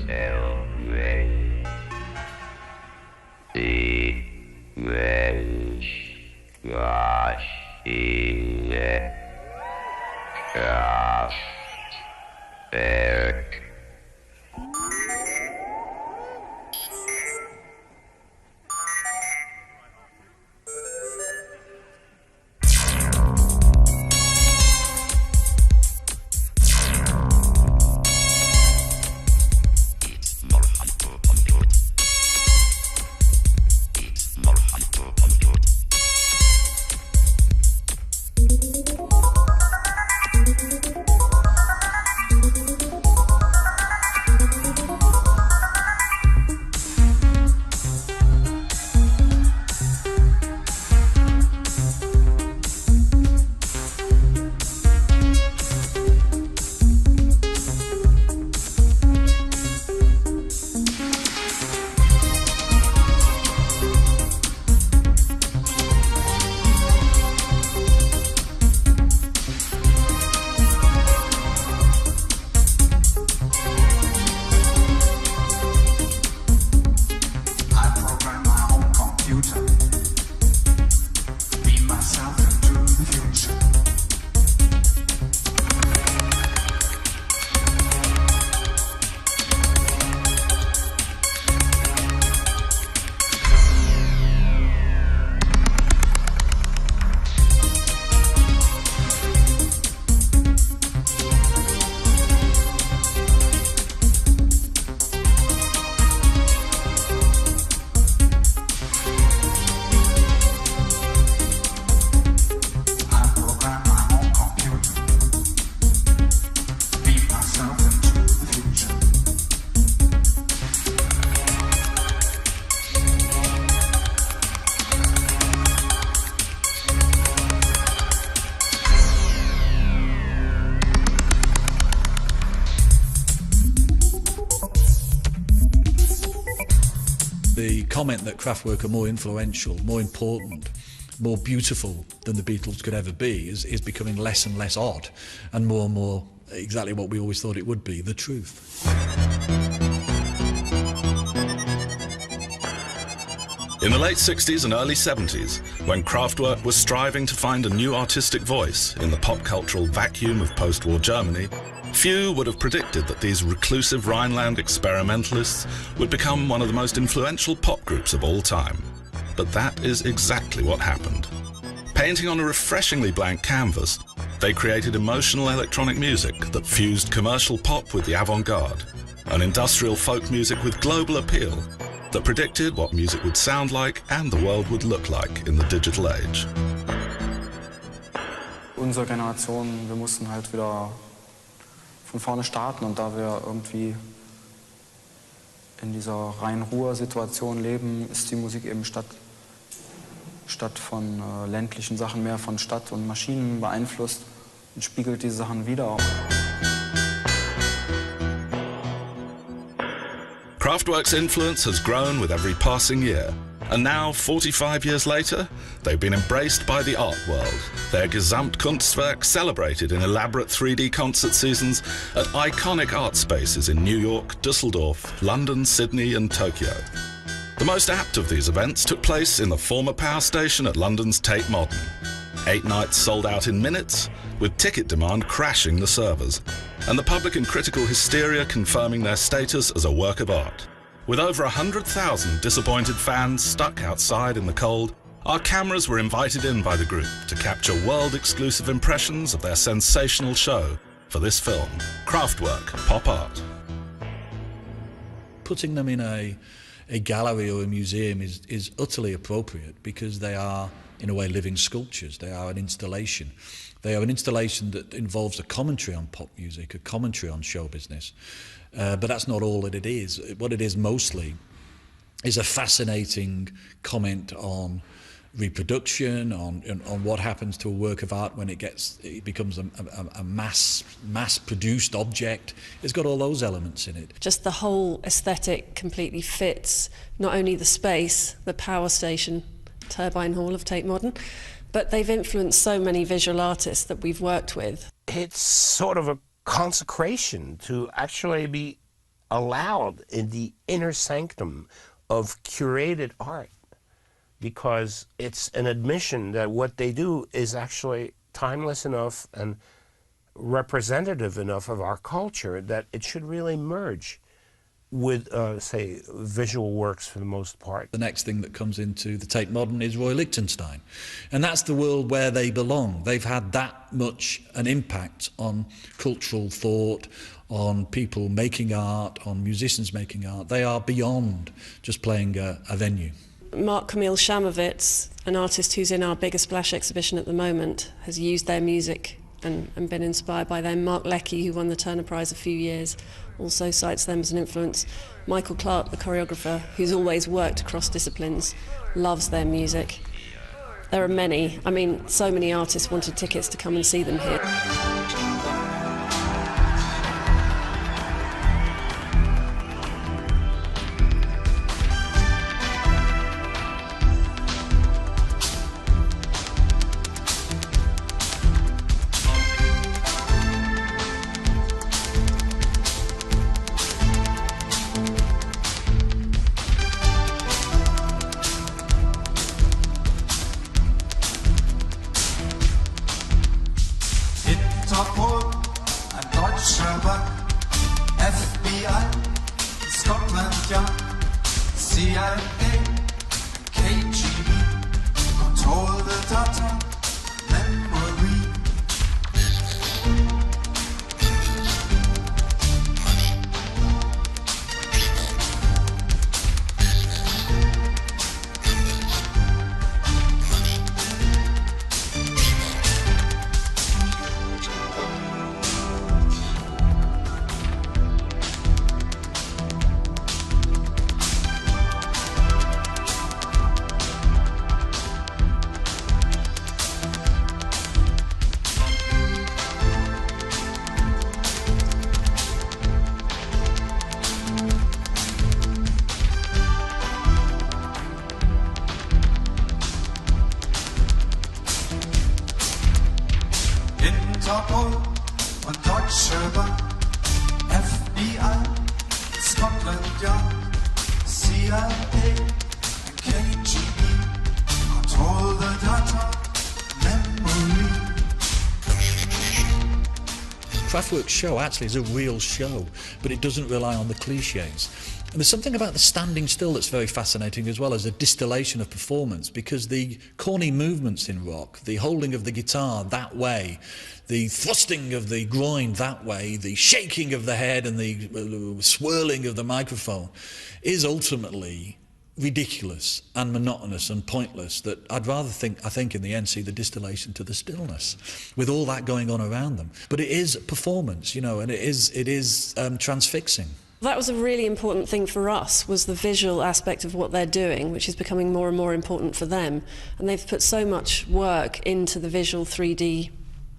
Kraftwerk. The comment that Kraftwerk are more influential, more important, more beautiful than the Beatles could ever be is becoming less and less odd and more exactly what we always thought it would be, the truth. In the late 60s and early 70s, when Kraftwerk was striving to find a new artistic voice in the pop cultural vacuum of post-war Germany, few would have predicted that these reclusive Rhineland experimentalists would become one of the most influential pop groups of all time. But that is exactly what happened. Painting on a refreshingly blank canvas, they created emotional electronic music that fused commercial pop with the avant-garde, an industrial folk music with global appeal that predicted what music would sound like and the world would look like in the digital age. Unsere Generation, wir mussten halt wieder von vorne starten, und da wir irgendwie in dieser reinen Ruhr-Situation leben, ist die Musik eben statt von ländlichen Sachen mehr von Stadt und Maschinen beeinflusst und spiegelt diese Sachen wider. Kraftwerk's influence has grown with every passing year, and now, 45 years later, they've been embraced by the art world. Their Gesamtkunstwerk celebrated in elaborate 3D concert seasons at iconic art spaces in New York, Düsseldorf, London, Sydney and Tokyo. The most apt of these events took place in the former power station at London's Tate Modern. 8 nights sold out in minutes, with ticket demand crashing the servers, and the public and critical hysteria confirming their status as a work of art. With over 100,000 disappointed fans stuck outside in the cold, our cameras were invited in by the group to capture world-exclusive impressions of their sensational show for this film, Kraftwerk Pop Art. Putting them in a gallery or a museum is utterly appropriate because they are, in a way, living sculptures. They are an installation. They are an installation that involves a commentary on pop music, a commentary on show business. But that's not all that it is. What it is mostly is a fascinating comment on reproduction, on what happens to a work of art when it becomes a mass-produced object. It's got all those elements in it. Just the whole aesthetic completely fits not only the space, the power station, turbine hall of Tate Modern, but they've influenced so many visual artists that we've worked with. It's sort of a consecration to actually be allowed in the inner sanctum of curated art, because it's an admission that what they do is actually timeless enough and representative enough of our culture that it should really merge with, say, visual works for the most part. The next thing that comes into the Tate Modern is Roy Lichtenstein. And that's the world where they belong. They've had that much an impact on cultural thought, on people making art, on musicians making art. They are beyond just playing a venue. Mark Camille Shamovitz, an artist who's in our Bigger Splash exhibition at the moment, has used their music and been inspired by them. Mark Leckie, who won the Turner Prize a few years, also cites them as an influence. Michael Clark, the choreographer, who's always worked across disciplines, loves their music. There are many. I mean, so many artists wanted tickets to come and see them here. Interpol, ein deutscher Bug, FBI, Scotland Yard, CIA, KGB, control the data, memory. Interpol und Deutsche Bank, FBI, Scotland Yard, CIA, KGB, control the data, memory. Kraftwerk's show actually is a real show, but it doesn't rely on the cliches. And there's something about the standing still that's very fascinating, as well as a distillation of performance, because the corny movements in rock, the holding of the guitar that way, the thrusting of the groin that way, the shaking of the head and the swirling of the microphone is ultimately ridiculous and monotonous and pointless, that I'd rather I think in the end see the distillation to the stillness with all that going on around them. But it is performance, you know, and it is transfixing. That was a really important thing for us, was the visual aspect of what they're doing, which is becoming more and more important for them. And they've put so much work into the visual 3D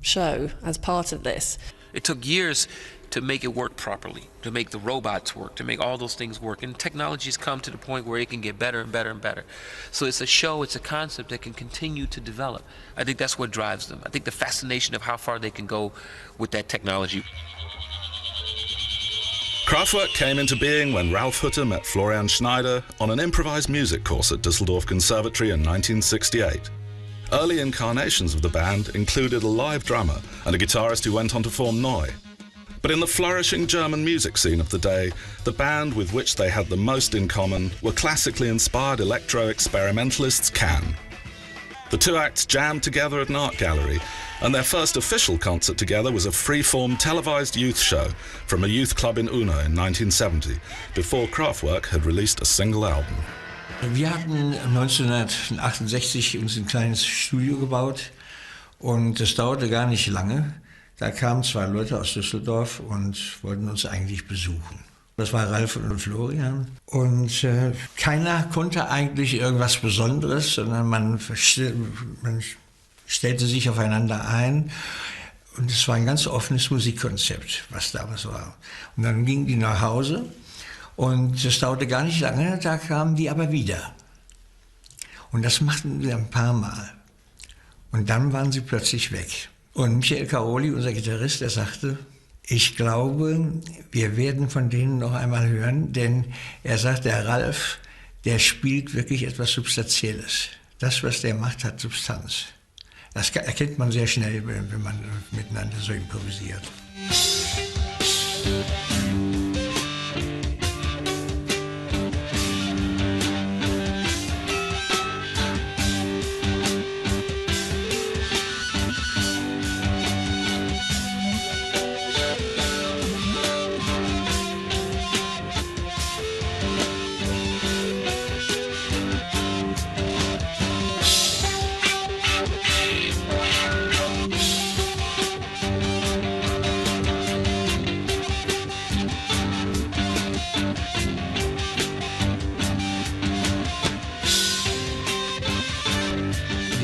show as part of this. It took years to make it work properly, to make the robots work, to make all those things work. And technology's come to the point where it can get better and better and better. So it's a show, it's a concept that can continue to develop. I think that's what drives them. I think the fascination of how far they can go with that technology. Kraftwerk came into being when Ralf Hütter met Florian Schneider on an improvised music course at Düsseldorf Conservatory in 1968. Early incarnations of the band included a live drummer and a guitarist who went on to form Neu. But in the flourishing German music scene of the day, the band with which they had the most in common were classically inspired electro-experimentalists Can. The two acts jammed together at an art gallery, and their first official concert together was a free-form televised youth show from a youth club in Unna in 1970, before Kraftwerk had released a single album. Wir hatten 1968 uns ein kleines Studio gebaut und das dauerte gar nicht lange. Da kamen zwei Leute aus Düsseldorf und wollten uns eigentlich besuchen. Das war Ralf und Florian. Und keiner konnte eigentlich irgendwas Besonderes, sondern man stellte sich aufeinander ein. Und es war ein ganz offenes Musikkonzept, was damals war. Und dann gingen die nach Hause und es dauerte gar nicht lange, da kamen die aber wieder. Und das machten wir ein paar Mal. Und dann waren sie plötzlich weg. Und Michael Caroli, unser Gitarrist, der sagte, Ich glaube, wir werden von denen noch einmal hören, denn er sagt, der Ralf, der spielt wirklich etwas Substanzielles. Das, was der macht, hat Substanz. Das erkennt man sehr schnell, wenn man miteinander so improvisiert.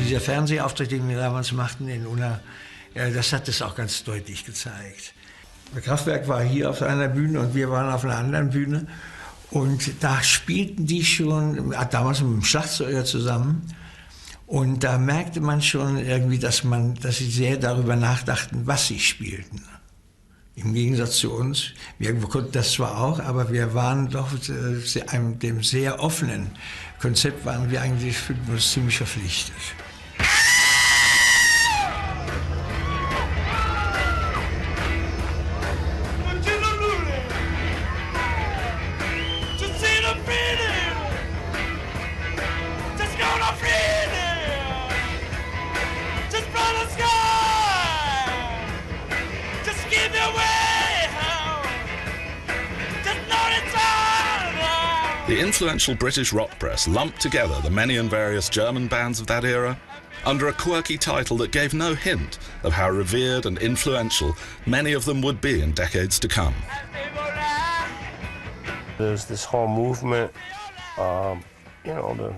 Dieser Fernsehauftritt, den wir damals machten in Unna, das hat es auch ganz deutlich gezeigt. Der Kraftwerk war hier auf einer Bühne und wir waren auf einer anderen Bühne. Und da spielten die schon, damals mit dem Schlagzeuger zusammen. Und da merkte man schon irgendwie, dass sie sehr darüber nachdachten, was sie spielten. Im Gegensatz zu uns. Wir konnten das zwar auch, aber wir waren doch dem sehr offenen Konzept waren wir eigentlich für uns ziemlich verpflichtet. The influential British rock press lumped together the many and various German bands of that era under a quirky title that gave no hint of how revered and influential many of them would be in decades to come. There's this whole movement, the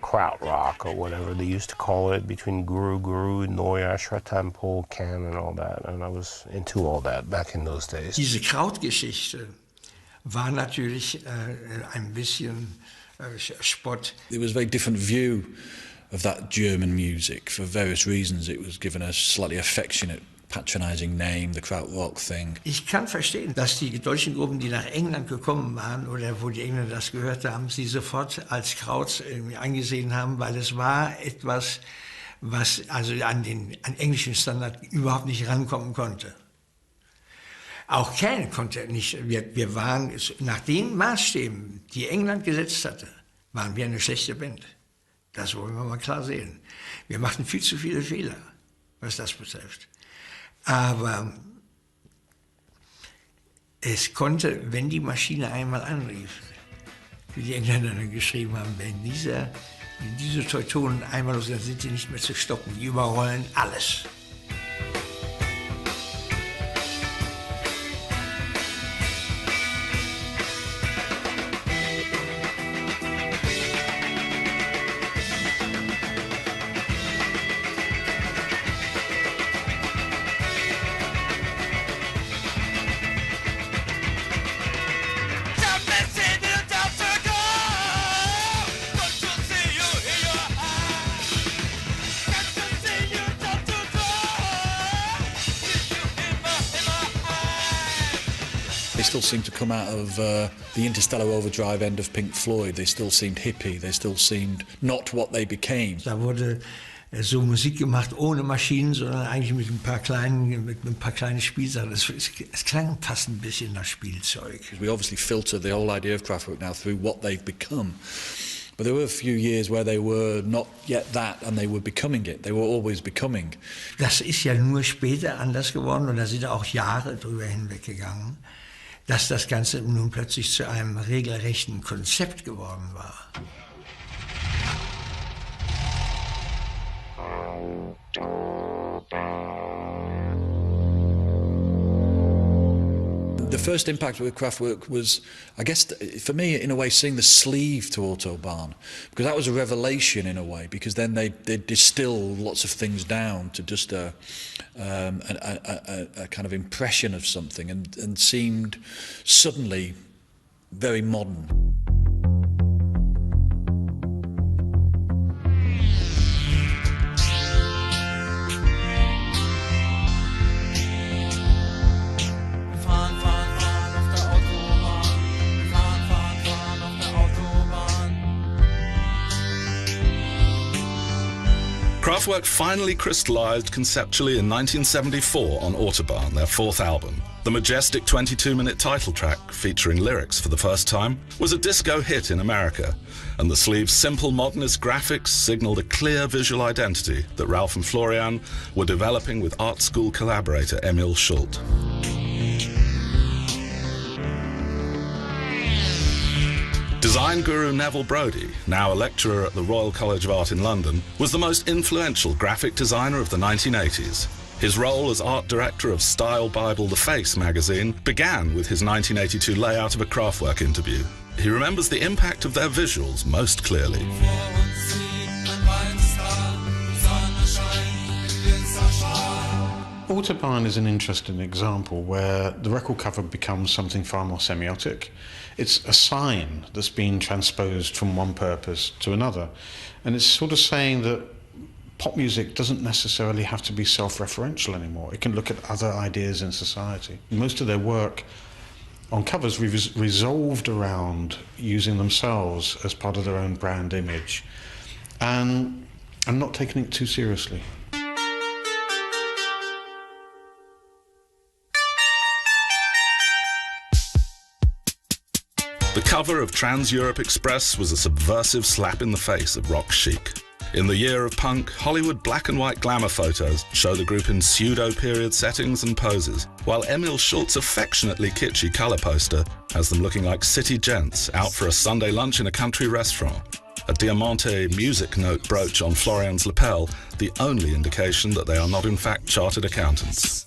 krautrock or whatever they used to call it, between Guru, Neue Tempo, Can and all that, and I was into all that back in those days. Diese Krautgeschichte war natürlich ein bisschen Spott. There was a very different view of that German music for various reasons. It was given a slightly affectionate, patronizing name, the Krautrock thing. Ich kann verstehen, dass die deutschen Gruppen, die nach England gekommen waren oder wo die Engländer das gehört haben, sie sofort als Kraut angesehen haben, weil es war etwas, was also an englischen Standard überhaupt nicht rankommen konnte. Auch Can konnte nicht, wir waren, nach den Maßstäben, die England gesetzt hatte, waren wir eine schlechte Band. Das wollen wir mal klar sehen. Wir machten viel zu viele Fehler, was das betrifft. Aber es konnte, wenn die Maschine einmal anrief, wie die Engländer dann geschrieben haben, wenn diese Teutonen einmal los sind, sind sie nicht mehr zu stoppen. Die überrollen alles. They still seemed to come out of the Interstellar Overdrive end of Pink Floyd. They still seemed hippie. They still seemed not what they became. Da wurde so Musik gemacht ohne Maschinen, sondern eigentlich mit ein paar kleinen Spielsachen. Es klang fast ein bisschen nach Spielzeug. We obviously filter the whole idea of Kraftwerk now through what they've become. But there were a few years where they were not yet that and they were becoming it. They were always becoming. Das ist ja nur später anders geworden und da sind auch Jahre drüber hinweggegangen, dass das Ganze nun plötzlich zu einem regelrechten Konzept geworden war. The first impact with Kraftwerk was, I guess, for me, in a way, seeing the sleeve to Autobahn, because that was a revelation in a way, because then they distill lots of things down to just a kind of impression of something and seemed suddenly very modern. Kraftwerk finally crystallized conceptually in 1974 on Autobahn, their fourth album. The majestic 22-minute title track, featuring lyrics for the first time, was a disco hit in America, and the sleeve's simple modernist graphics signaled a clear visual identity that Ralph and Florian were developing with art school collaborator Emil Schult. Design guru Neville Brody, now a lecturer at the Royal College of Art in London, was the most influential graphic designer of the 1980s. His role as art director of Style Bible The Face magazine began with his 1982 layout of a Kraftwerk interview. He remembers the impact of their visuals most clearly. Autobahn is an interesting example where the record cover becomes something far more semiotic. It's a sign that's been transposed from one purpose to another. And it's sort of saying that pop music doesn't necessarily have to be self-referential anymore. It can look at other ideas in society. Most of their work on covers resolved around using themselves as part of their own brand image and not taking it too seriously. The cover of Trans-Europe Express was a subversive slap in the face of rock chic. In the year of punk, Hollywood black and white glamour photos show the group in pseudo-period settings and poses, while Emil Schult's affectionately kitschy colour poster has them looking like city gents out for a Sunday lunch in a country restaurant. A Diamante music note brooch on Florian's lapel, the only indication that they are not in fact chartered accountants.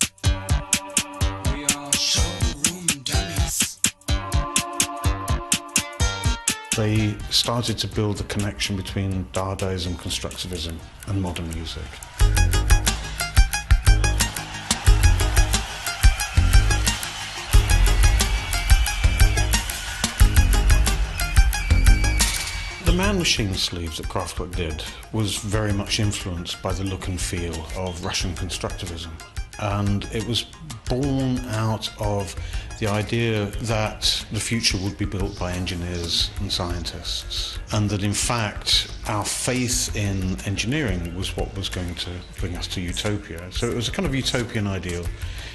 They started to build the connection between Dadaism, constructivism and modern music. The Man Machine sleeves that Kraftwerk did was very much influenced by the look and feel of Russian constructivism. And it was born out of the idea that the future would be built by engineers and scientists, and that in fact our faith in engineering was what was going to bring us to utopia. So it was a kind of utopian ideal.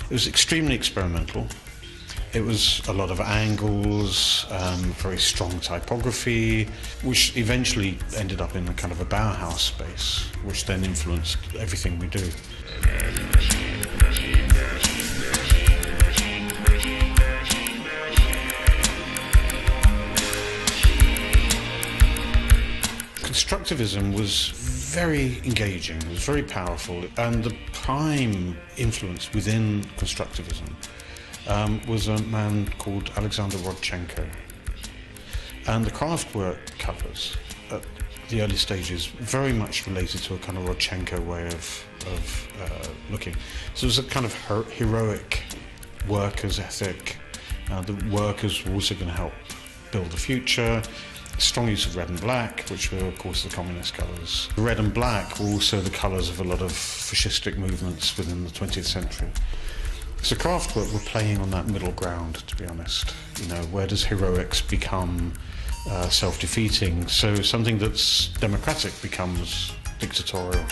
It was extremely experimental. It was a lot of angles, very strong typography, which eventually ended up in a kind of a Bauhaus space, which then influenced everything we do. Constructivism was very engaging, it was very powerful, and the prime influence within constructivism was a man called Alexander Rodchenko. And the Kraftwerk covers at the early stages very much related to a kind of Rodchenko way of looking. So it was a kind of heroic workers' ethic. The workers were also going to help build the future. Strong use of red and black, which were of course the communist colours. Red and black were also the colours of a lot of fascistic movements within the 20th century. So Kraftwerk were playing on that middle ground, to be honest. You know, where does heroics become self-defeating? So something that's democratic becomes dictatorial.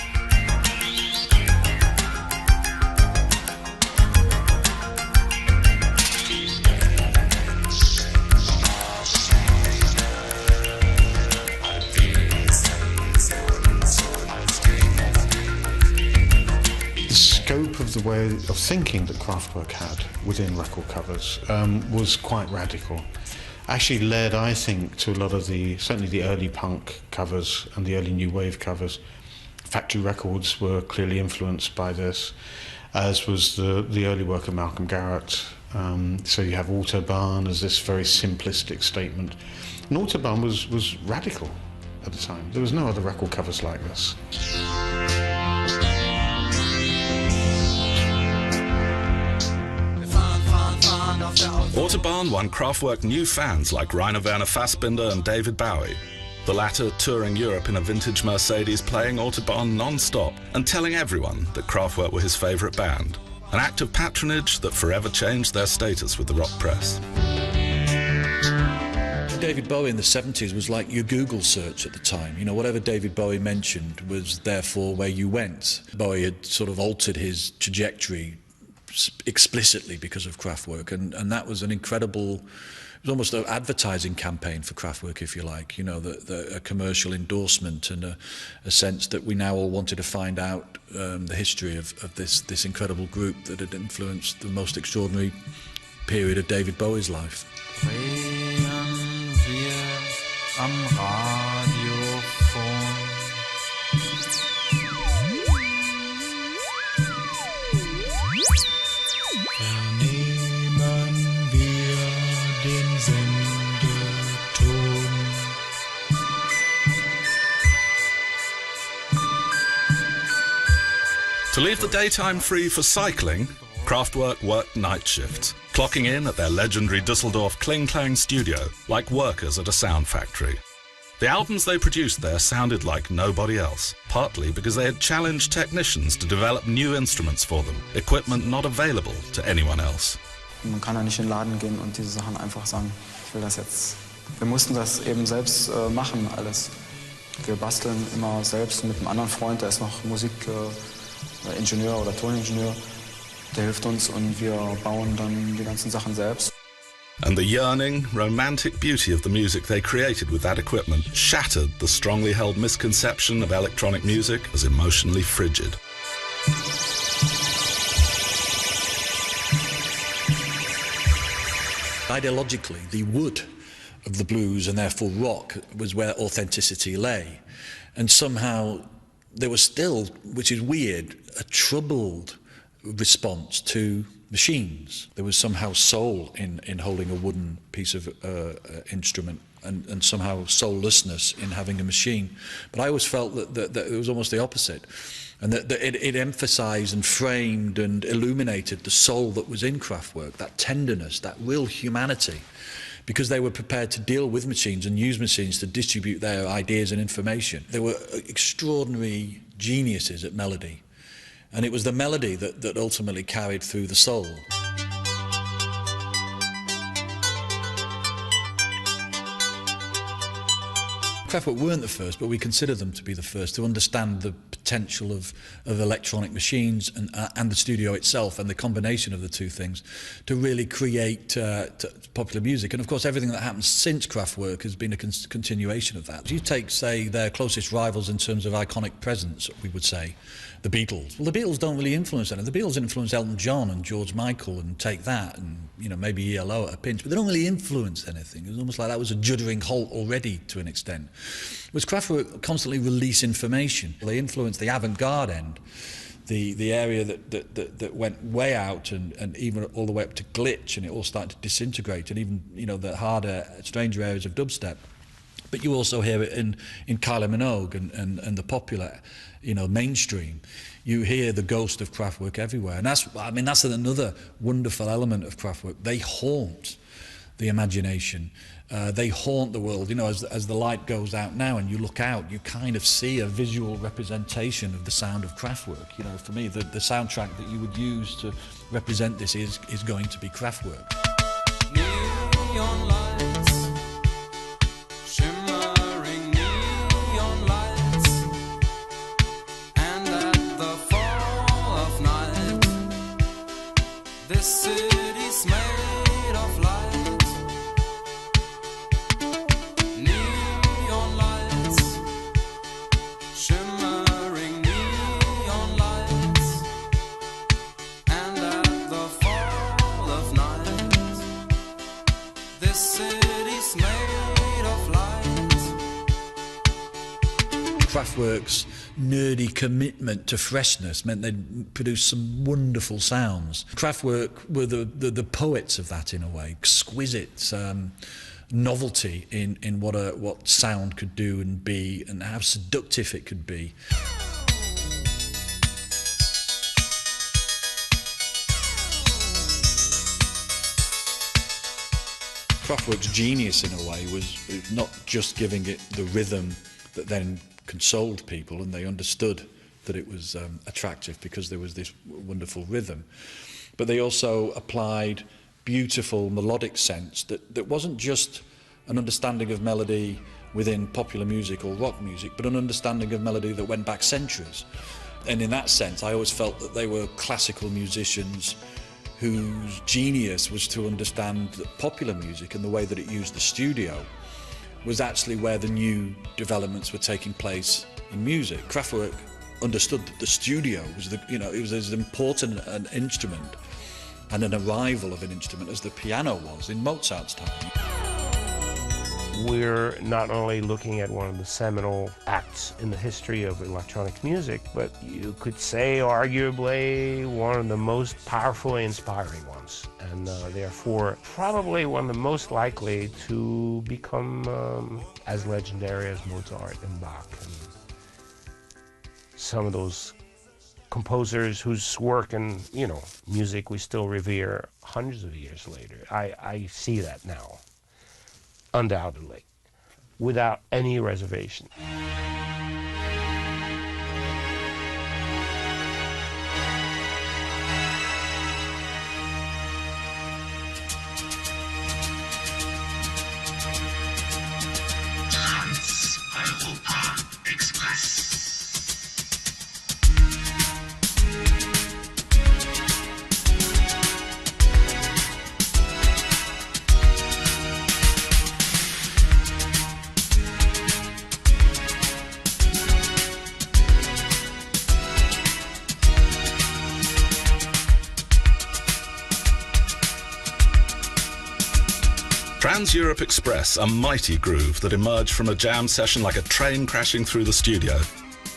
The way of thinking that Kraftwerk had within record covers was quite radical. Actually led, I think, to a lot of certainly the early punk covers and the early new wave covers. Factory Records were clearly influenced by this, as was the early work of Malcolm Garrett. So you have Autobahn as this very simplistic statement. And Autobahn was radical at the time. There was no other record covers like this. Autobahn won Kraftwerk new fans like Rainer Werner Fassbinder and David Bowie, the latter touring Europe in a vintage Mercedes playing Autobahn non-stop and telling everyone that Kraftwerk were his favourite band, an act of patronage that forever changed their status with the rock press. David Bowie in the 70s was like your Google search at the time. You know, whatever David Bowie mentioned was therefore where you went. Bowie had sort of altered his trajectory explicitly because of Kraftwerk, and that was an incredible, it was almost an advertising campaign for Kraftwerk, if you like, you know, a commercial endorsement and a sense that we now all wanted to find out the history of this incredible group that had influenced the most extraordinary period of David Bowie's life. Drehen wir am Radiofon. Vernehmen wir den Sendeton. To leave the daytime free for cycling, Kraftwerk worked night shifts, clocking in at their legendary Düsseldorf Kling Klang studio like workers at a sound factory. The albums they produced there sounded like nobody else, partly because they had challenged technicians to develop new instruments for them, equipment not available to anyone else. Man kann ja nicht in den Laden gehen und diese Sachen einfach sagen, ich will das jetzt. Wir mussten das eben selbst machen, alles. Wir basteln immer selbst mit einem anderen Freund, der ist noch Musikingenieur oder Toningenieur. Der hilft uns und wir bauen dann die ganzen Sachen selbst. And the yearning, romantic beauty of the music they created with that equipment shattered the strongly held misconception of electronic music as emotionally frigid. Ideologically, the wood of the blues and therefore rock was where authenticity lay. And somehow there was still, which is weird, a troubled response to machines. There was somehow soul in holding a wooden piece of instrument and somehow soullessness in having a machine. But I always felt that it was almost the opposite, and that it emphasized and framed and illuminated the soul that was in Kraftwerk, that tenderness, that real humanity, because they were prepared to deal with machines and use machines to distribute their ideas and information. They were extraordinary geniuses at melody. And it was the melody that ultimately carried through the soul. Kraftwerk weren't the first, but we consider them to be the first to understand the potential of electronic machines and the studio itself and the combination of the two things to really create popular music. And of course everything that happens since Kraftwerk has been a continuation of that. You take, say, their closest rivals in terms of iconic presence, we would say, the Beatles. Well, the Beatles don't really influence anything. The Beatles influence Elton John and George Michael and Take That and, you know, maybe ELO at a pinch, but they don't really influence anything. It was almost like that was a juddering halt already to an extent. Whereas Kraftwerk constantly release information. They influenced the avant-garde end, the area that went way out and even all the way up to glitch, and it all started to disintegrate, and even, you know, the harder, stranger areas of dubstep. But you also hear it in Kylie Minogue and the popular, you know, mainstream. You hear the ghost of Kraftwerk everywhere, and that's another wonderful element of Kraftwerk. They haunt the imagination. They haunt the world. You know, as the light goes out now and you look out, you kind of see a visual representation of the sound of Kraftwerk. You know, for me, the soundtrack that you would use to represent this is going to be Kraftwerk. Neon lights, shimmering neon lights, and at the fall of night, this city's made of light. Neon lights, shimmering neon lights, and at the fall of night, this city's made of light. Kraftwerk's nerdy commitment to freshness meant they'd produce some wonderful sounds. Kraftwerk were the poets of that in a way, exquisite novelty in what sound could do and be, and how seductive it could be. Kraftwerk's genius in a way was not just giving it the rhythm that then consoled people, and they understood that it was attractive because there was this wonderful rhythm, but they also applied beautiful melodic sense that wasn't just an understanding of melody within popular music or rock music, but an understanding of melody that went back centuries. And in that sense, I always felt that they were classical musicians whose genius was to understand that popular music and the way that it used the studio was actually where the new developments were taking place in music. Kraftwerk understood that the studio was it was as important an instrument and an arrival of an instrument as the piano was in Mozart's time. We're not only looking at one of the seminal acts in the history of electronic music, but you could say arguably one of the most powerfully inspiring ones, and therefore probably one of the most likely to become as legendary as Mozart and Bach and some of those composers whose work and music we still revere hundreds of years later. I see that now. Undoubtedly, without any reservation. Trans-Europe Express, a mighty groove that emerged from a jam session like a train crashing through the studio,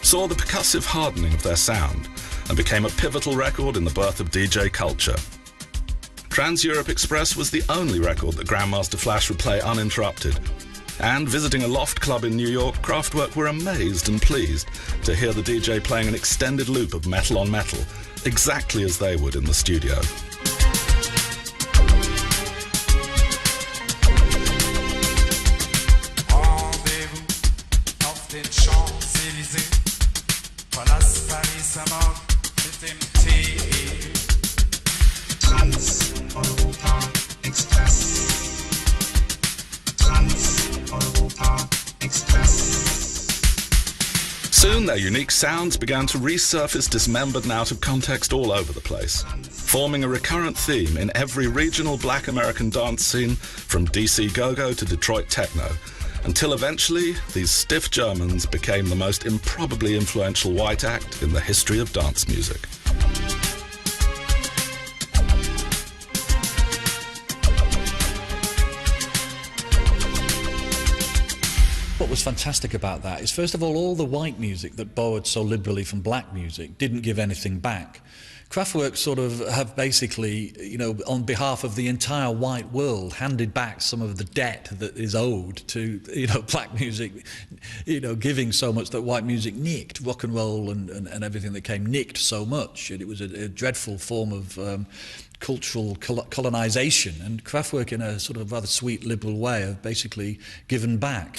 saw the percussive hardening of their sound and became a pivotal record in the birth of DJ culture. Trans-Europe Express was the only record that Grandmaster Flash would play uninterrupted, and visiting a loft club in New York, Kraftwerk were amazed and pleased to hear the DJ playing an extended loop of metal on metal, exactly as they would in the studio. Soon their unique sounds began to resurface dismembered and out of context all over the place, forming a recurrent theme in every regional black American dance scene from DC go-go to Detroit techno, until eventually these stiff Germans became the most improbably influential white act in the history of dance music. What was fantastic about that is, first of all the white music that borrowed so liberally from black music didn't give anything back. Kraftwerk sort of have basically, on behalf of the entire white world, handed back some of the debt that is owed to, black music, giving so much that white music nicked. Rock and roll and everything that came nicked so much. It was a dreadful form of cultural colonization, and Kraftwerk, in a sort of rather sweet liberal way, have basically given back.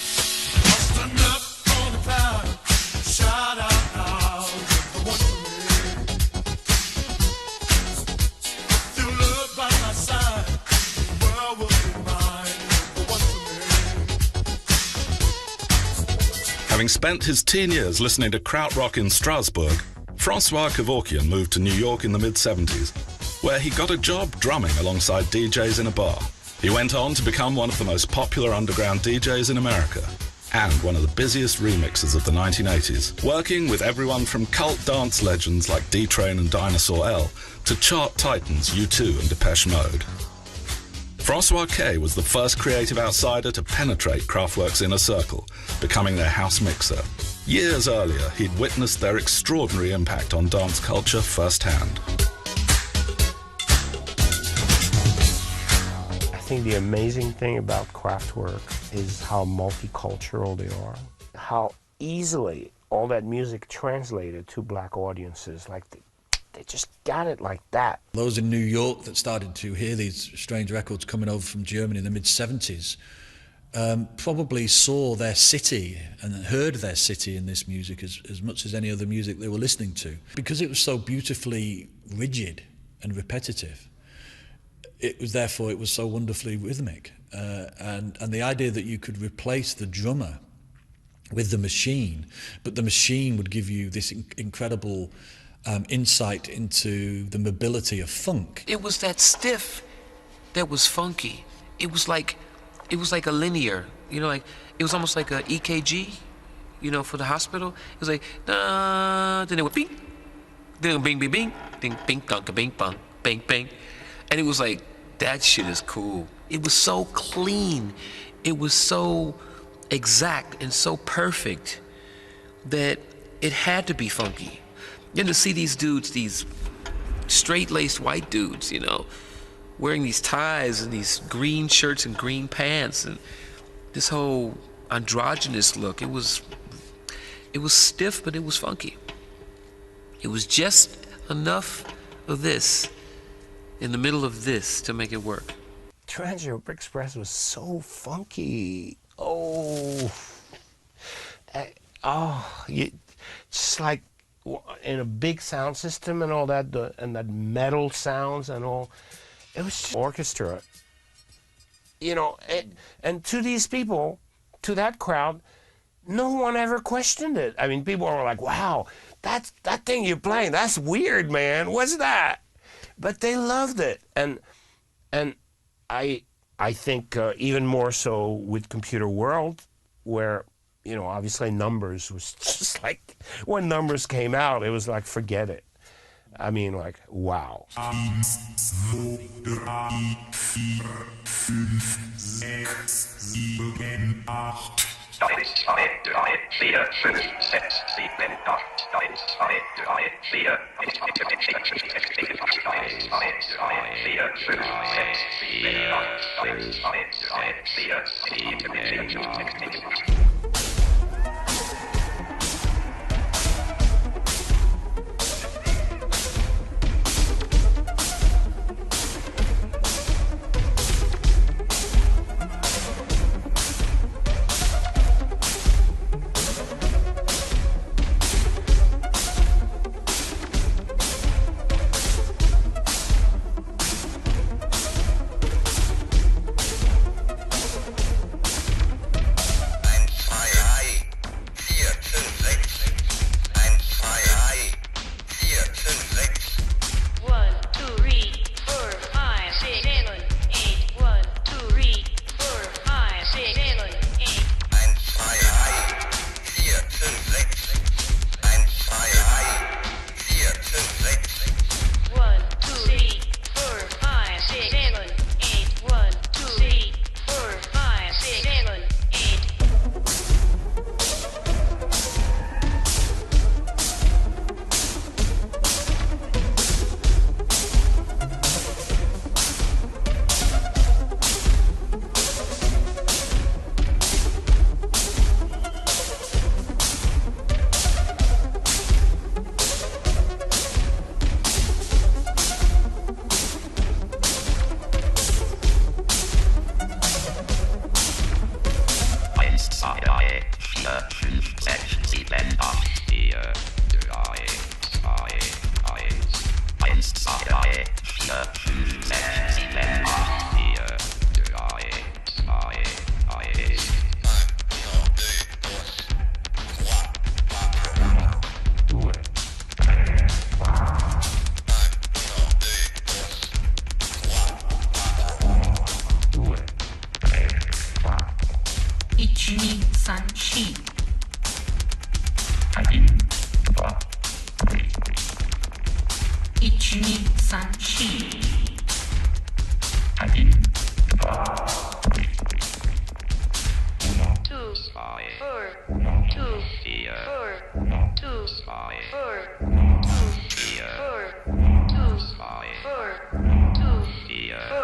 Having spent his teen years listening to krautrock in Strasbourg, Francois Kevorkian moved to New York in the mid-70s, where he got a job drumming alongside DJs in a bar. He went on to become one of the most popular underground DJs in America, and one of the busiest remixers of the 1980s, working with everyone from cult dance legends like D-Train and Dinosaur L to chart titans U2 and Depeche Mode. Francois K was the first creative outsider to penetrate Kraftwerk's inner circle, becoming their house mixer. Years earlier, he'd witnessed their extraordinary impact on dance culture firsthand. I think the amazing thing about Kraftwerk is how multicultural they are, how easily all that music translated to black audiences. Like they just got it like that. Those in New York that started to hear these strange records coming over from Germany in the mid-70s probably saw their city and heard their city in this music as much as any other music they were listening to. Because it was so beautifully rigid and repetitive, it was so wonderfully rhythmic. And the idea that you could replace the drummer with the machine, but the machine would give you this incredible insight into the mobility of funk. It was that stiff that was funky. It was like a linear, like it was almost like a EKG, for the hospital. It was like then it would bing, then bing bing bing, ding bing dunk bing bang bang bang, and it was like that shit is cool. It was so clean, it was so exact and so perfect that it had to be funky. And to see these dudes, these straight-laced white dudes, wearing these ties and these green shirts and green pants and this whole androgynous look, it was stiff, but it was funky. It was just enough of this in the middle of this to make it work. Transeurope Express was so funky. Just like in a big sound system and all that, and that metal sounds and all. It was just orchestra. And to these people, to that crowd, no one ever questioned it. I mean, people were like, wow, that thing you're playing, that's weird, man. What's that? But they loved it. And I think even more so with Computer World, where, obviously Numbers was just like, when Numbers came out, it was like, forget it. I mean, like, wow. 1, 2, 3, 4, 5, 6, 7, 8. 1, 2, 3, 4, 5, 6, 7, 8. 1, 2, 3, 4, 5, 6, 7, 8.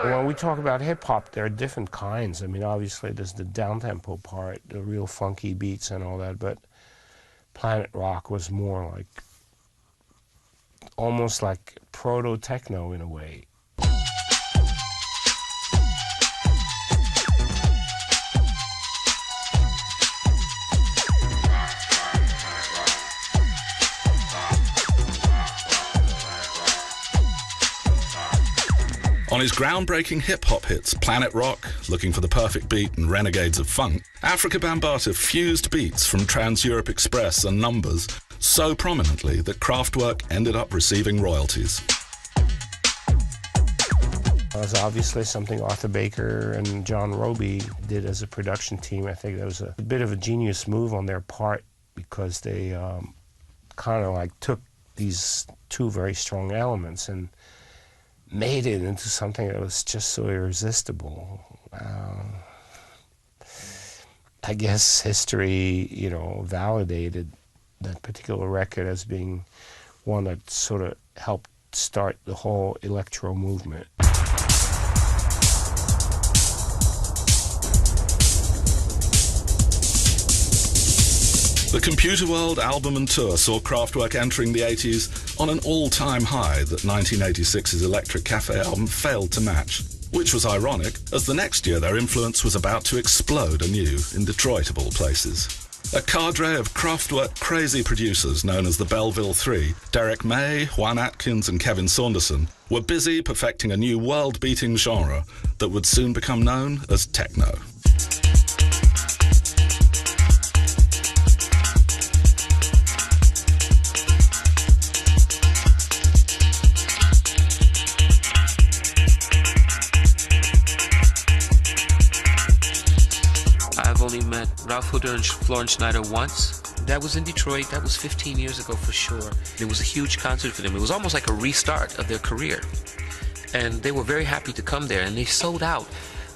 When we talk about hip-hop, there are different kinds. I mean, obviously, there's the down-tempo part, the real funky beats and all that, but Planet Rock was more like, almost like proto-techno in a way. On On his groundbreaking hip-hop hits, Planet Rock, Looking for the Perfect Beat and Renegades of Funk, Afrika Bambaataa fused beats from Trans-Europe Express and Numbers so prominently that Kraftwerk ended up receiving royalties. It was obviously something Arthur Baker and John Roby did as a production team. I think that was a bit of a genius move on their part because they kind of like took these two very strong elements and made it into something that was just so irresistible. I guess history, you know, validated that particular record as being one that sort of helped start the whole electro movement. The Computer World album and tour saw Kraftwerk entering the 80s on an all-time high that 1986's Electric Cafe album failed to match, which was ironic, as the next year their influence was about to explode anew in Detroit of all places. A cadre of Kraftwerk crazy producers known as the Belleville Three, Derek May, Juan Atkins and Kevin Saunderson, were busy perfecting a new world-beating genre that would soon become known as techno. I've only met Ralph Hooder and Florence Schneider once. That was in Detroit. That was 15 years ago for sure. It was a huge concert for them. It was almost like a restart of their career. And they were very happy to come there. And they sold out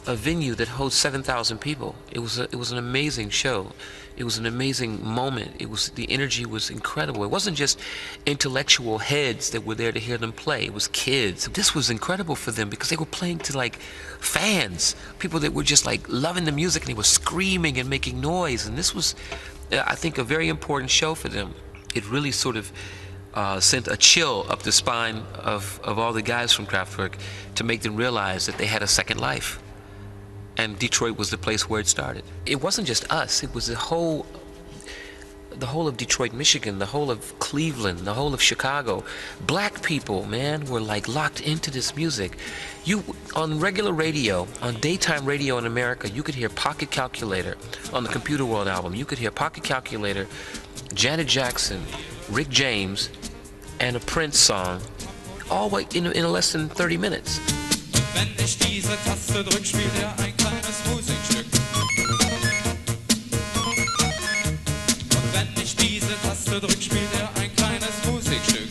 a venue that holds 7,000 people. It was an amazing show. It was an amazing moment. The energy was incredible. It wasn't just intellectual heads that were there to hear them play. It was kids. This was incredible for them because they were playing to like fans, people that were just like loving the music and they were screaming and making noise. And this was, I think, a very important show for them. It really sort of sent a chill up the spine of all the guys from Kraftwerk to make them realize that they had a second life. And Detroit was the place where it started. It wasn't just us, it was the whole of Detroit, Michigan, the whole of Cleveland, the whole of Chicago. Black people, man, were like locked into this music. On regular radio, on daytime radio in America, you could hear Pocket Calculator on the Computer World album. You could hear Pocket Calculator, Janet Jackson, Rick James, and a Prince song, all in less than 30 minutes. Wenn ich diese Taste drück, spielt ein kleines Musikstück. Und wenn ich diese Taste drück, spielt ein kleines Musikstück.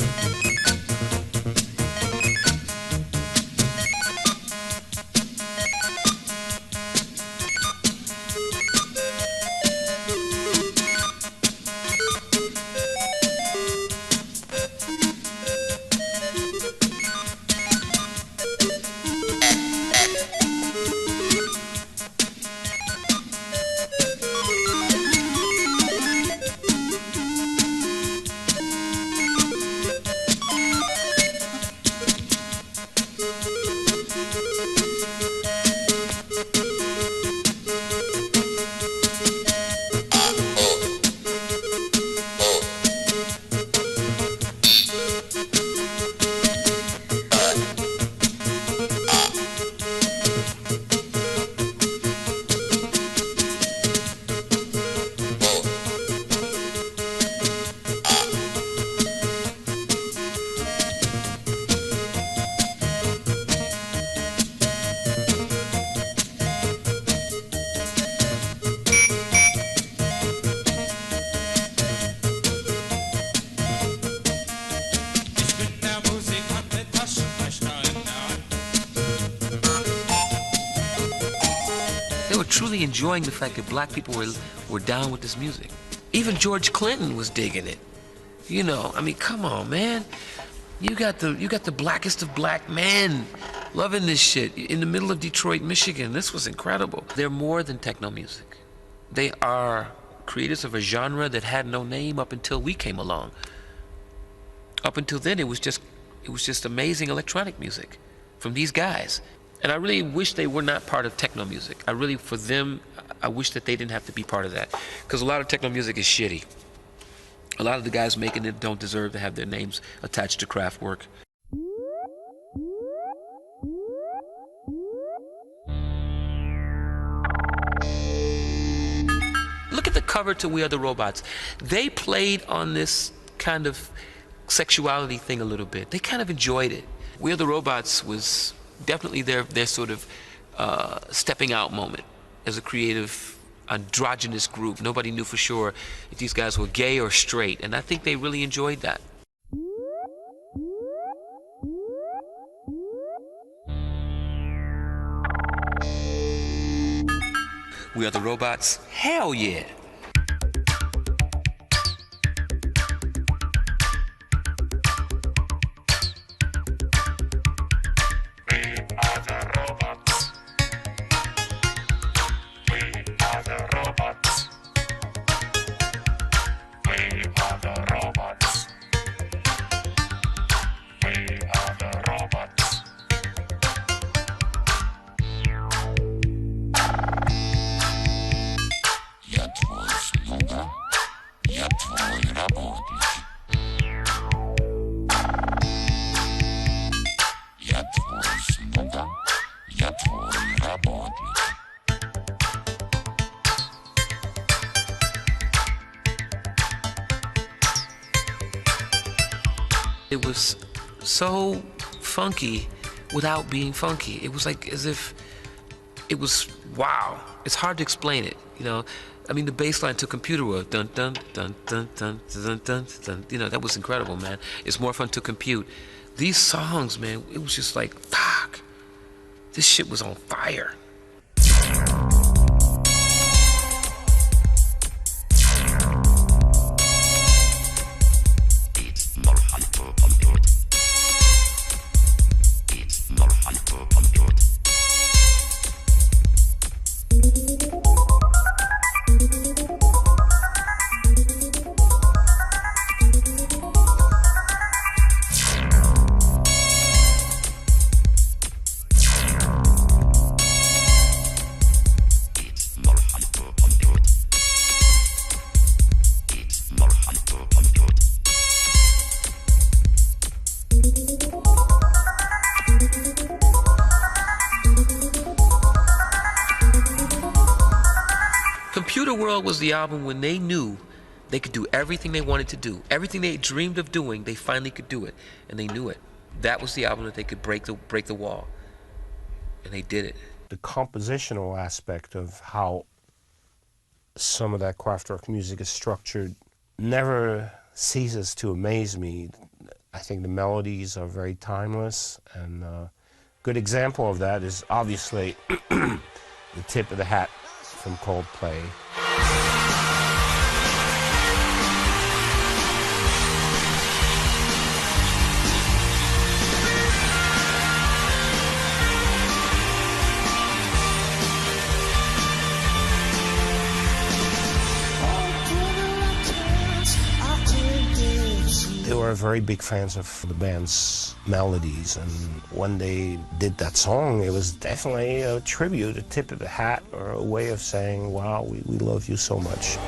Truly enjoying the fact that black people were down with this music. Even George Clinton was digging it. You know, I mean, come on, man. You got the blackest of black men loving this shit in the middle of Detroit, Michigan. This was incredible. They're more than techno music. They are creators of a genre that had no name up until we came along. Up until then, it was just amazing electronic music from these guys. And I really wish they were not part of techno music. For them, I wish that they didn't have to be part of that. Because a lot of techno music is shitty. A lot of the guys making it don't deserve to have their names attached to Kraftwerk. cover to We Are the Robots, they played on this kind of sexuality thing a little bit. They kind of enjoyed it. We Are the Robots was definitely their sort of stepping out moment as a creative, androgynous group. Nobody knew for sure if these guys were gay or straight, and I think they really enjoyed that. We Are the Robots? Hell yeah! It was so funky without being funky. It was like as if it was, wow. It's hard to explain it, you know. I mean, the bass line to Computer World, dun dun dun dun dun dun dun dun, you know, that was incredible, man. It's more fun to compute. These songs, man, it was just like, fuck. This shit was on fire. Computer World was the album when they knew they could do everything they wanted to do. Everything they dreamed of doing, they finally could do it. And they knew it. That was the album that they could break the wall. And they did it. The compositional aspect of how some of that Kraftwerk music is structured never ceases to amaze me. I think the melodies are very timeless, and a good example of that is obviously The Tip of the Hat from Coldplay. They were very big fans of the band's melodies, and when they did that song, it was definitely a tribute, a tip of the hat, or a way of saying, wow, we love you so much.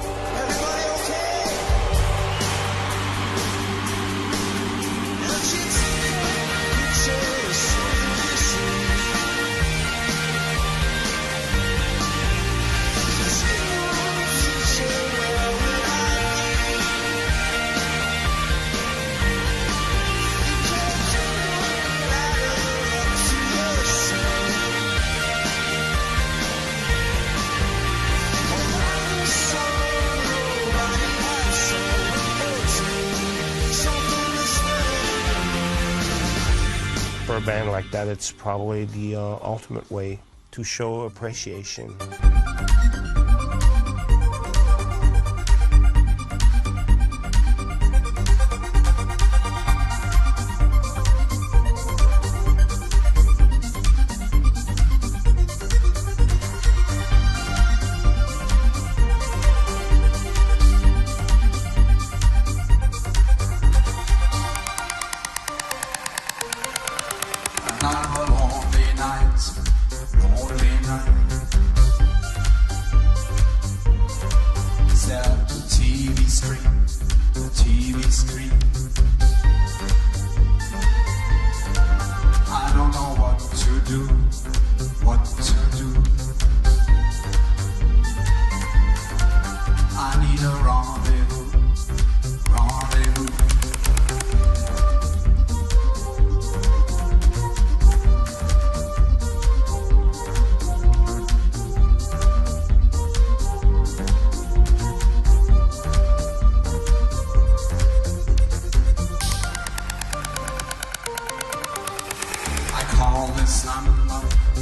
For a band like that, it's probably the ultimate way to show appreciation.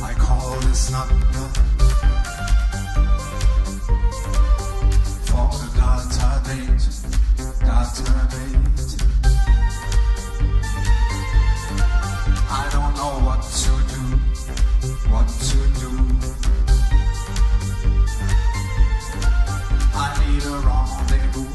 I call this number for the database. I don't know what to do. I need a rendezvous.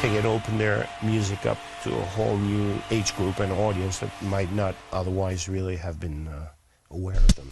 It opened their music up to a whole new age group and audience that might not otherwise really have been aware of them.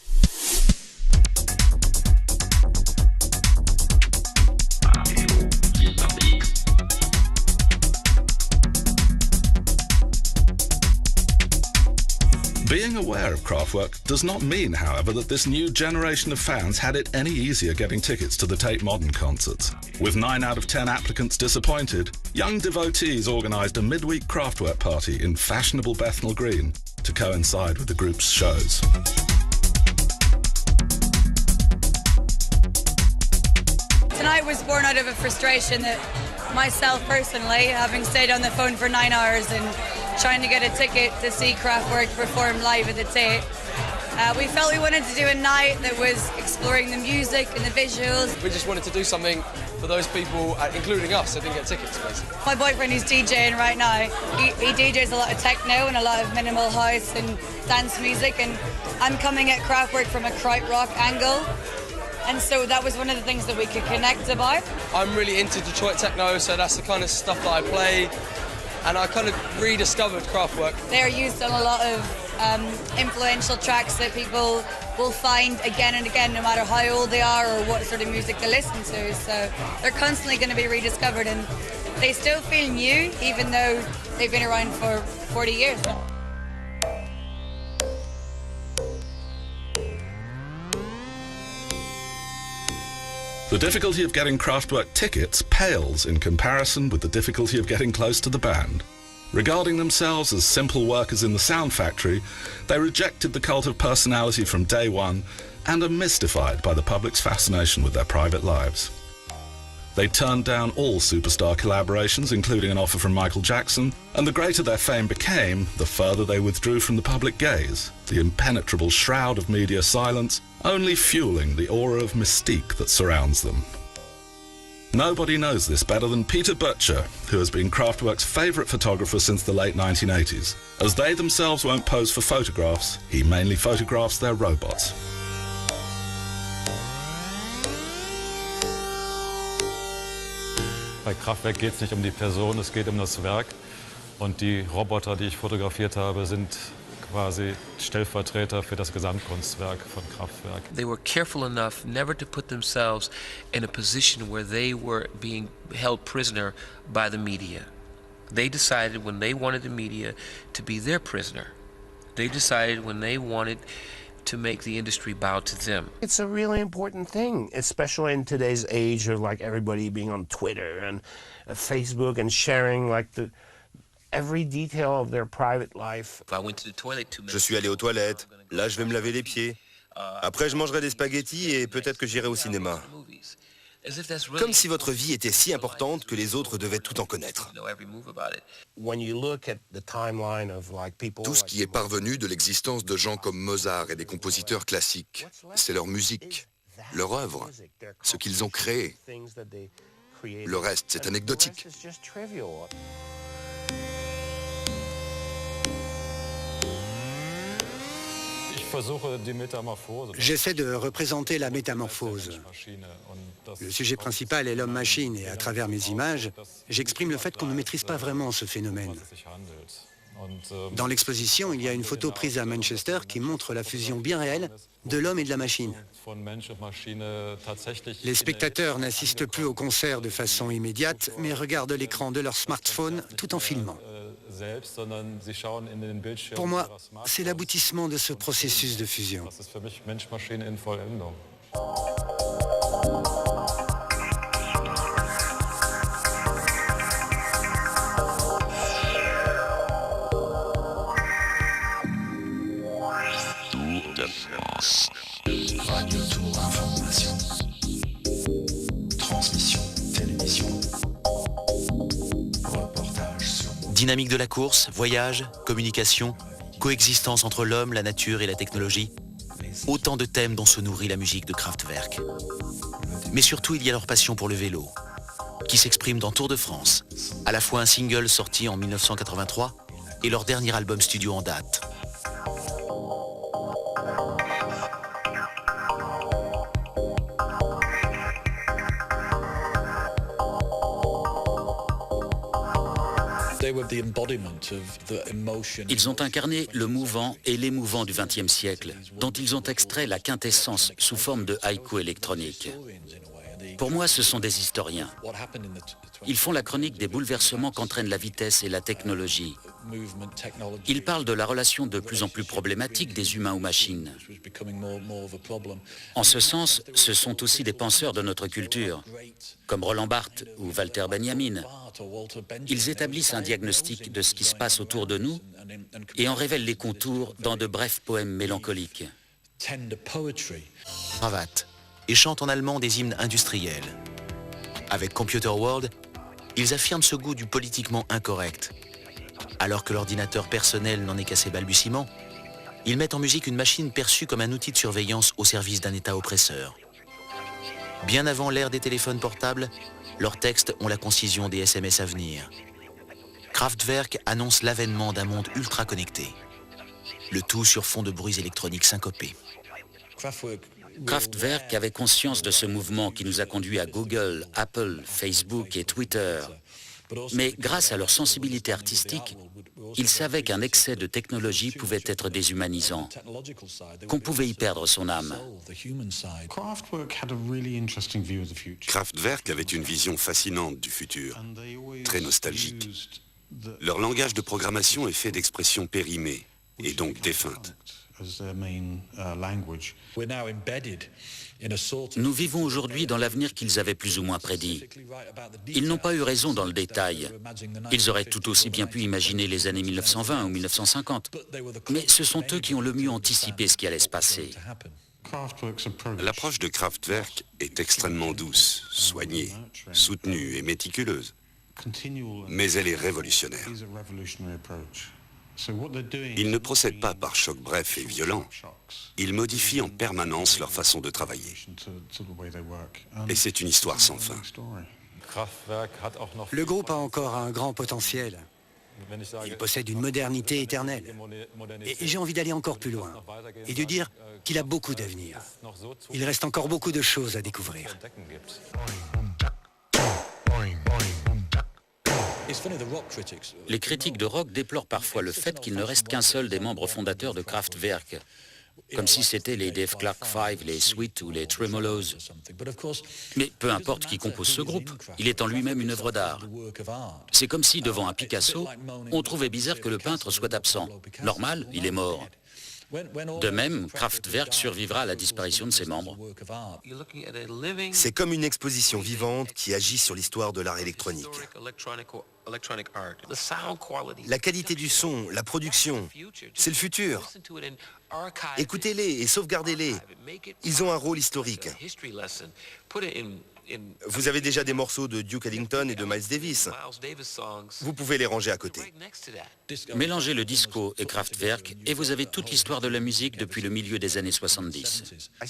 Being aware of Kraftwerk does not mean, however, that this new generation of fans had it any easier getting tickets to the Tate Modern concerts. With 9 out of 10 applicants disappointed, young devotees organised a midweek Kraftwerk party in fashionable Bethnal Green to coincide with the group's shows. Tonight was born out of a frustration that myself personally, having stayed on the phone for 9 hours and trying to get a ticket to see Kraftwerk perform live at the Tate. We felt we wanted to do a night that was exploring the music and the visuals. We just wanted to do something for those people, including us, that didn't get tickets, basically. My boyfriend who's DJing right now, he DJs a lot of techno and a lot of minimal house and dance music, and I'm coming at Kraftwerk from a krautrock angle. And so that was one of the things that we could connect about. I'm really into Detroit techno, so that's the kind of stuff that I play. And I kind of rediscovered Kraftwerk. They're used on a lot of influential tracks that people will find again and again, no matter how old they are or what sort of music they listen to. So they're constantly going to be rediscovered, and they still feel new, even though they've been around for 40 years now. The difficulty of getting Kraftwerk tickets pales in comparison with the difficulty of getting close to the band. Regarding themselves as simple workers in the sound factory, they rejected the cult of personality from day one and are mystified by the public's fascination with their private lives. They turned down all superstar collaborations, including an offer from Michael Jackson, and the greater their fame became, the further they withdrew from the public gaze, the impenetrable shroud of media silence only fueling the aura of mystique that surrounds them. Nobody knows this better than Peter Butcher, who has been Kraftwerk's favourite photographer since the late 1980s. As they themselves won't pose for photographs, he mainly photographs their robots. Bei Kraftwerk geht es nicht um die Person, es geht um das Werk. Und die Roboter, die ich fotografiert habe, sind quasi Stellvertreter für das Gesamtkunstwerk von Kraftwerk. They were careful enough never to put themselves in a position where they were being held prisoner by the media. They decided when they wanted the media to be their prisoner. They decided when they wanted to make the industry bow to them. It's a really important thing, especially in today's age of like everybody being on Twitter and Facebook and sharing like every detail of their private life. I went to the toilet 2 minutes. Je suis allé aux toilettes, là je vais me laver les pieds. Après je mangerai des spaghettis et peut-être que j'irai au cinéma. Comme si votre vie était si importante que les autres devaient tout en connaître. Tout ce qui est parvenu de l'existence de gens comme Mozart et des compositeurs classiques, c'est leur musique, leur œuvre, ce qu'ils ont créé. Le reste, c'est anecdotique. J'essaie de représenter la métamorphose. Le sujet principal est l'homme-machine et à travers mes images, j'exprime le fait qu'on ne maîtrise pas vraiment ce phénomène. Dans l'exposition, il y a une photo prise à Manchester qui montre la fusion bien réelle de l'homme et de la machine. Les spectateurs n'assistent plus au concert de façon immédiate, mais regardent l'écran de leur smartphone tout en filmant. Pour moi, c'est l'aboutissement de ce processus de fusion. Radio Tour Information. Transmission, télévision. Reportage sur... Dynamique de la course, voyage, communication, coexistence entre l'homme, la nature et la technologie. Autant de thèmes dont se nourrit la musique de Kraftwerk. Mais surtout, il y a leur passion pour le vélo, qui s'exprime dans Tour de France, à la fois un single sorti en 1983 et leur dernier album studio en date. Ils ont incarné le mouvant et l'émouvant du XXe siècle, dont ils ont extrait la quintessence sous forme de haïku électronique. Pour moi, ce sont des historiens. Ils font la chronique des bouleversements qu'entraînent la vitesse et la technologie. Ils parlent de la relation de plus en plus problématique des humains aux machines. En ce sens, ce sont aussi des penseurs de notre culture, comme Roland Barthes ou Walter Benjamin. Ils établissent un diagnostic de ce qui se passe autour de nous et en révèlent les contours dans de brefs poèmes mélancoliques. Cravate et chantent en allemand des hymnes industriels. Avec Computer World, ils affirment ce goût du politiquement incorrect. Alors que l'ordinateur personnel n'en est qu'à ses balbutiements, ils mettent en musique une machine perçue comme un outil de surveillance au service d'un État oppresseur. Bien avant l'ère des téléphones portables, leurs textes ont la concision des SMS à venir. Kraftwerk annonce l'avènement d'un monde ultra connecté. Le tout sur fond de bruits électroniques syncopés. Kraftwerk avait conscience de ce mouvement qui nous a conduits à Google, Apple, Facebook et Twitter. Mais grâce à leur sensibilité artistique, ils savaient qu'un excès de technologie pouvait être déshumanisant, qu'on pouvait y perdre son âme. Kraftwerk avait une vision fascinante du futur, très nostalgique. Leur langage de programmation est fait d'expressions périmées, et donc défuntes. Nous vivons aujourd'hui dans l'avenir qu'ils avaient plus ou moins prédit. Ils n'ont pas eu raison dans le détail. Ils auraient tout aussi bien pu imaginer les années 1920 ou 1950. Mais ce sont eux qui ont le mieux anticipé ce qui allait se passer. L'approche de Kraftwerk est extrêmement douce, soignée, soutenue et méticuleuse. Mais elle est révolutionnaire. Ils ne procèdent pas par chocs brefs et violents. Ils modifient en permanence leur façon de travailler. Et c'est une histoire sans fin. Le groupe a encore un grand potentiel. Il possède une modernité éternelle. Et j'ai envie d'aller encore plus loin et de dire qu'il a beaucoup d'avenir. Il reste encore beaucoup de choses à découvrir. Les critiques de rock déplorent parfois le fait qu'il ne reste qu'un seul des membres fondateurs de Kraftwerk, comme si c'était les Dave Clark 5, les Sweet ou les Tremolos. Mais peu importe qui compose ce groupe, il est en lui-même une œuvre d'art. C'est comme si, devant un Picasso, on trouvait bizarre que le peintre soit absent. Normal, il est mort. De même, Kraftwerk survivra à la disparition de ses membres. C'est comme une exposition vivante qui agit sur l'histoire de l'art électronique. La qualité du son, la production, c'est le futur. Écoutez-les et sauvegardez-les. Ils ont un rôle historique. Vous avez déjà des morceaux de Duke Ellington et de Miles Davis. Vous pouvez les ranger à côté. Mélangez le disco et Kraftwerk et vous avez toute l'histoire de la musique depuis le milieu des années 70.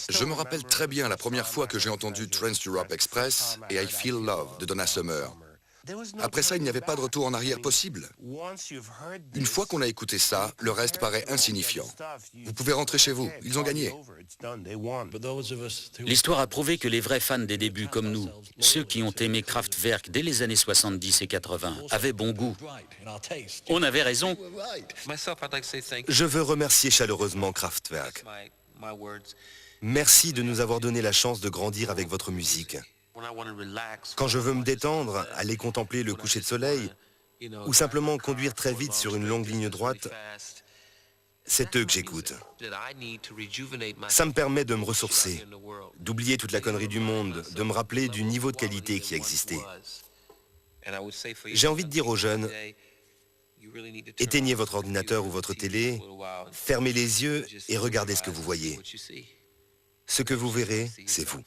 Je me rappelle très bien la première fois que j'ai entendu Trans-Europe Express et I Feel Love de Donna Summer. Après ça, il n'y avait pas de retour en arrière possible. Une fois qu'on a écouté ça, le reste paraît insignifiant. Vous pouvez rentrer chez vous, ils ont gagné. L'histoire a prouvé que les vrais fans des débuts comme nous, ceux qui ont aimé Kraftwerk dès les années 70 et 80, avaient bon goût. On avait raison. Je veux remercier chaleureusement Kraftwerk. Merci de nous avoir donné la chance de grandir avec votre musique. Quand je veux me détendre, aller contempler le coucher de soleil, ou simplement conduire très vite sur une longue ligne droite, c'est eux que j'écoute. Ça me permet de me ressourcer, d'oublier toute la connerie du monde, de me rappeler du niveau de qualité qui existait. J'ai envie de dire aux jeunes, éteignez votre ordinateur ou votre télé, fermez les yeux et regardez ce que vous voyez. Ce que vous verrez, c'est vous.